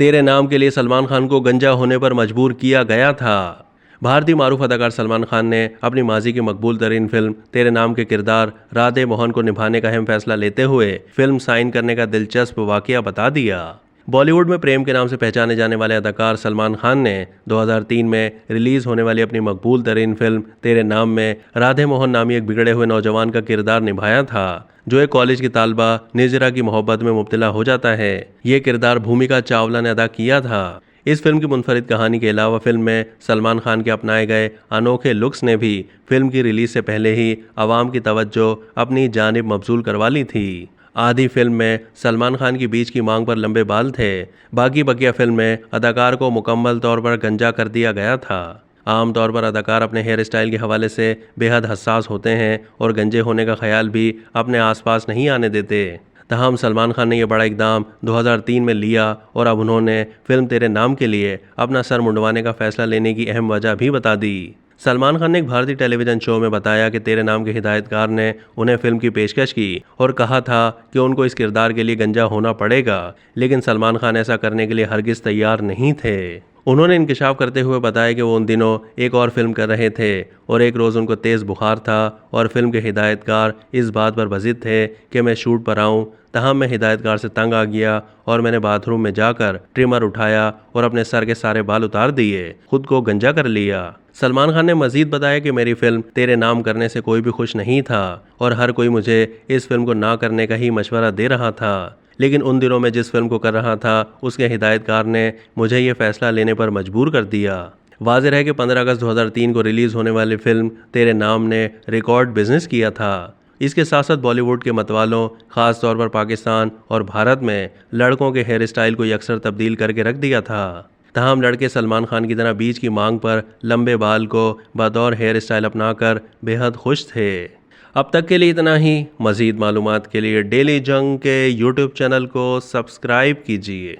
तेरे नाम के लिए सलमान खान को गंजा होने पर मजबूर किया गया था। भारतीय मारूफ अदाकार सलमान खान ने अपनी माजी की मकबूल तरीन फिल्म तेरे नाम के किरदार राधे मोहन को निभाने का अहम फैसला लेते हुए फिल्म साइन करने का दिलचस्प वाकया बता दिया। बॉलीवुड में प्रेम के नाम से पहचाने जाने वाले अदाकार सलमान खान ने 2003 में रिलीज होने वाली अपनी मकबूल तरीन फिल्म तेरे नाम में राधे मोहन नामी एक बिगड़े हुए नौजवान का किरदार निभाया था, जो एक कॉलेज की तालबा निजरा की मोहब्बत में मुब्तला हो जाता है। ये किरदार भूमिका चावला ने अदा किया था। इस फिल्म की मुनफरिद कहानी के अलावा फिल्म में सलमान खान के अपनाए गए अनोखे लुक्स ने भी फिल्म की रिलीज से पहले ही आवाम की तवज्जो अपनी जानिब मबजूल करवा ली थी। आधी फिल्म में सलमान खान की बीच की मांग पर लंबे बाल थे। बाकी बकिया फिल्म में अदाकार को मुकम्मल तौर पर गंजा कर दिया गया था। आमतौर पर अदाकार अपने हेयर स्टाइल के हवाले से बेहद हसास होते हैं और गंजे होने का ख्याल भी अपने आसपास नहीं आने देते। तमाम सलमान खान ने यह बड़ा इकदाम 2003 में लिया और अब उन्होंने फिल्म तेरे नाम के लिए अपना सर मुंडवाने का फैसला लेने की अहम वजह भी बता दी। सलमान खान ने एक भारतीय टेलीविजन शो में बताया कि तेरे नाम के हिदायतकार ने उन्हें फिल्म की पेशकश की और कहा था कि उनको इस किरदार के लिए गंजा होना पड़ेगा, लेकिन सलमान खान ऐसा करने के लिए हरगिज तैयार नहीं थे। उन्होंने इंकशाफ करते हुए बताया कि वो उन दिनों एक और फिल्म कर रहे थे और एक रोज़ उनको तेज़ बुखार था और फिल्म के हिदायतकार इस बात पर बजिद थे कि मैं शूट पर आऊँ। तहम मैं हिदायतकार से तंग आ गया और मैंने बाथरूम में जाकर ट्रिमर उठाया और अपने सर के सारे बाल उतार दिए, खुद को गंजा कर लिया। सलमान खान ने मजीद बताया कि मेरी फिल्म तेरे नाम करने से कोई भी खुश नहीं था और हर कोई मुझे इस फिल्म को ना करने का ही मशवरा दे रहा था, लेकिन उन दिनों में जिस फिल्म को कर रहा था उसके हिदायतकार ने मुझे ये फैसला लेने पर मजबूर कर दिया। वाज़ेह है कि 15 अगस्त 2003 को रिलीज़ होने वाली फिल्म तेरे नाम ने रिकॉर्ड बिजनेस किया था। इसके साथ साथ बॉलीवुड के मतवालों, ख़ास तौर पर पाकिस्तान और भारत में लड़कों के हेयर स्टाइल को यकसर तब्दील करके रख दिया था। तमाम लड़के सलमान खान की तरह बीच की मांग पर लंबे बाल को बतौर हेयर स्टाइल अपनाकर बेहद खुश थे। अब तक के लिए इतना ही। मज़ीद मालूमात के लिए डेली जंग के यूट्यूब चैनल को सब्सक्राइब कीजिए।